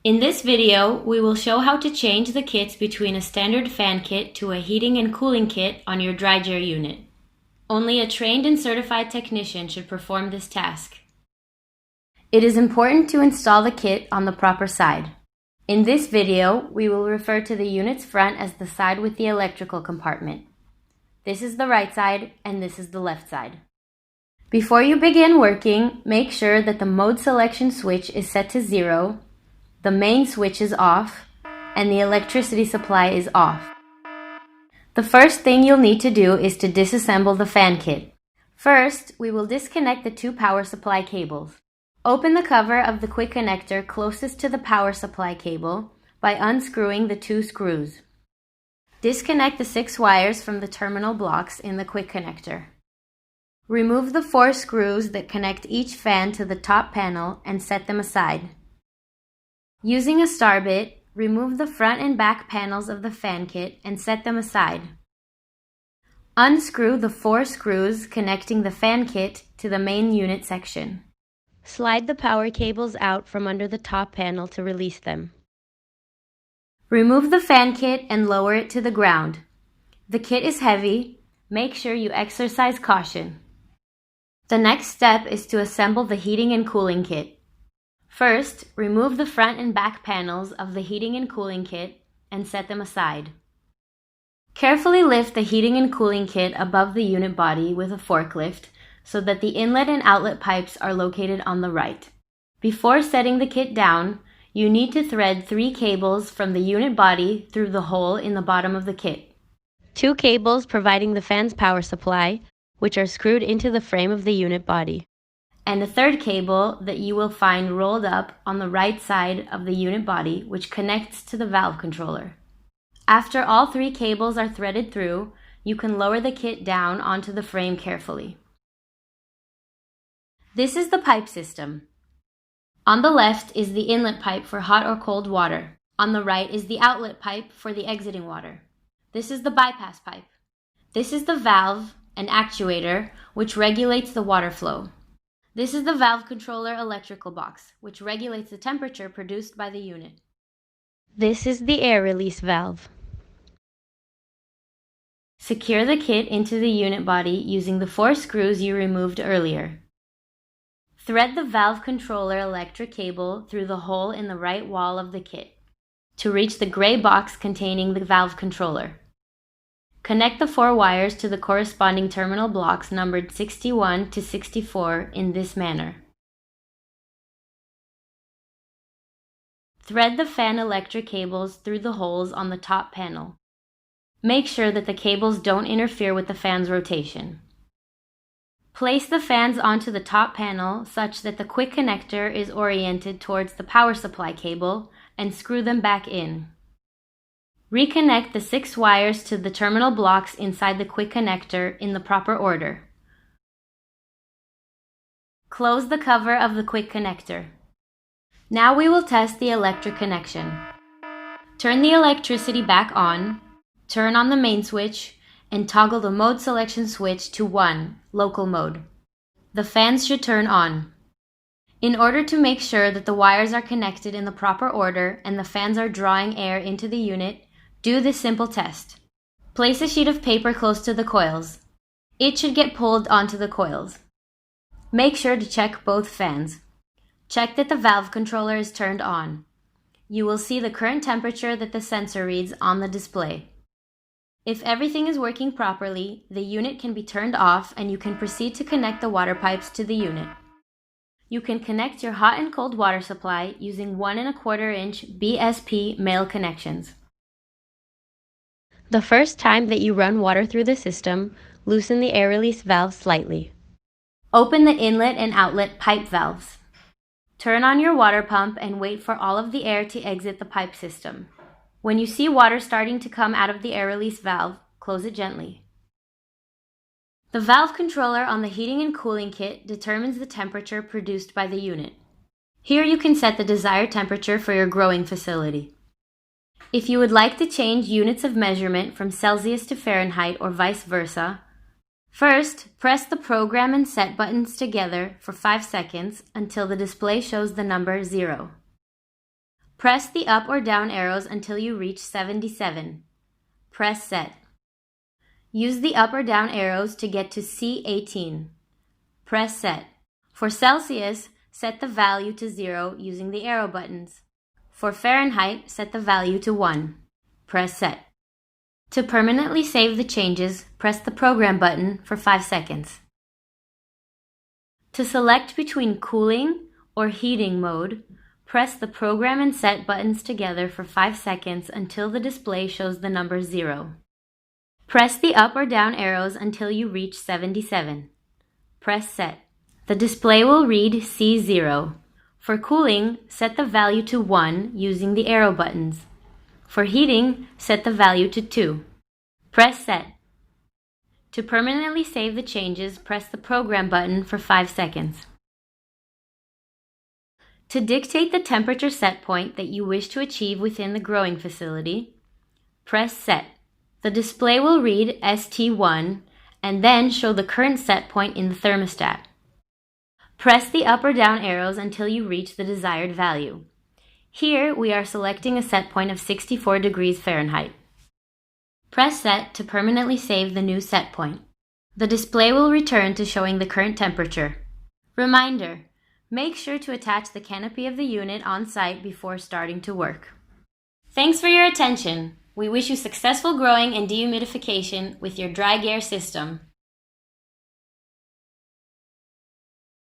In this video, we will show how to change the kits between a standard fan kit to a heating and cooling kit on your DryGair unit. Only a trained and certified technician should perform this task. It is important to install the kit on the proper side. In this video, we will refer to the unit's front as the side with the electrical compartment. This is the right side and this is the left side. Before you begin working, make sure that the mode selection switch is set to 0, the main switch is off, and the electricity supply is off. The first thing you'll need to do is to disassemble the fan kit. First, we will disconnect the two power supply cables. Open the cover of the quick connector closest to the power supply cable by unscrewing the two screws. Disconnect the 6 wires from the terminal blocks in the quick connector. Remove the 4 screws that connect each fan to the top panel and set them aside. Using a star bit, remove the front and back panels of the fan kit and set them aside. Unscrew the 4 screws connecting the fan kit to the main unit section. Slide the power cables out from under the top panel to release them. Remove the fan kit and lower it to the ground. The kit is heavy. Make sure you exercise caution. The next step is to assemble the heating and cooling kit. First, remove the front and back panels of the heating and cooling kit and set them aside. Carefully lift the heating and cooling kit above the unit body with a forklift so that the inlet and outlet pipes are located on the right. Before setting the kit down, you need to thread 3 cables from the unit body through the hole in the bottom of the kit. 2 cables providing the fan's power supply, which are screwed into the frame of the unit body, and a 3rd cable that you will find rolled up on the right side of the unit body, which connects to the valve controller. After all 3 cables are threaded through, you can lower the kit down onto the frame carefully. This is the pipe system. On the left is the inlet pipe for hot or cold water. On the right is the outlet pipe for the exiting water. This is the bypass pipe. This is the valve and actuator, which regulates the water flow. This is the valve controller electrical box, which regulates the temperature produced by the unit. This is the air release valve. Secure the kit into the unit body using the 4 screws you removed earlier. Thread the valve controller electric cable through the hole in the right wall of the kit to reach the gray box containing the valve controller. Connect the 4 wires to the corresponding terminal blocks numbered 61 to 64 in this manner. Thread the fan electric cables through the holes on the top panel. Make sure that the cables don't interfere with the fan's rotation. Place the fans onto the top panel such that the quick connector is oriented towards the power supply cable and screw them back in. Reconnect the 6 wires to the terminal blocks inside the quick connector in the proper order. Close the cover of the quick connector. Now we will test the electric connection. Turn the electricity back on, turn on the main switch, and toggle the mode selection switch to 1, local mode. The fans should turn on. In order to make sure that the wires are connected in the proper order and the fans are drawing air into the unit, do this simple test. Place a sheet of paper close to the coils. It should get pulled onto the coils. Make sure to check both fans. Check that the valve controller is turned on. You will see the current temperature that the sensor reads on the display. If everything is working properly, the unit can be turned off and you can proceed to connect the water pipes to the unit. You can connect your hot and cold water supply using 1 1/4 inch BSP male connections. The first time that you run water through the system, loosen the air release valve slightly. Open the inlet and outlet pipe valves. Turn on your water pump and wait for all of the air to exit the pipe system. When you see water starting to come out of the air release valve, close it gently. The valve controller on the heating and cooling kit determines the temperature produced by the unit. Here you can set the desired temperature for your growing facility. If you would like to change units of measurement from Celsius to Fahrenheit or vice versa, first press the program and set buttons together for 5 seconds until the display shows the number 0. Press the up or down arrows until you reach 77. Press set. Use the up or down arrows to get to C18. Press set. For Celsius, set the value to 0 using the arrow buttons. For Fahrenheit, set the value to 1. Press set. To permanently save the changes, press the program button for 5 seconds. To select between cooling or heating mode, press the program and set buttons together for 5 seconds until the display shows the number 0. Press the up or down arrows until you reach 77. Press set. The display will read C0. For cooling, set the value to 1 using the arrow buttons. For heating, set the value to 2. Press set. To permanently save the changes, press the program button for 5 seconds. To dictate the temperature set point that you wish to achieve within the growing facility, press set. The display will read ST1 and then show the current set point in the thermostat. Press the up or down arrows until you reach the desired value. Here we are selecting a set point of 64 degrees Fahrenheit. Press set to permanently save the new set point. The display will return to showing the current temperature. Reminder: make sure to attach the canopy of the unit on site before starting to work. Thanks for your attention. We wish you successful growing and dehumidification with your DryGair system.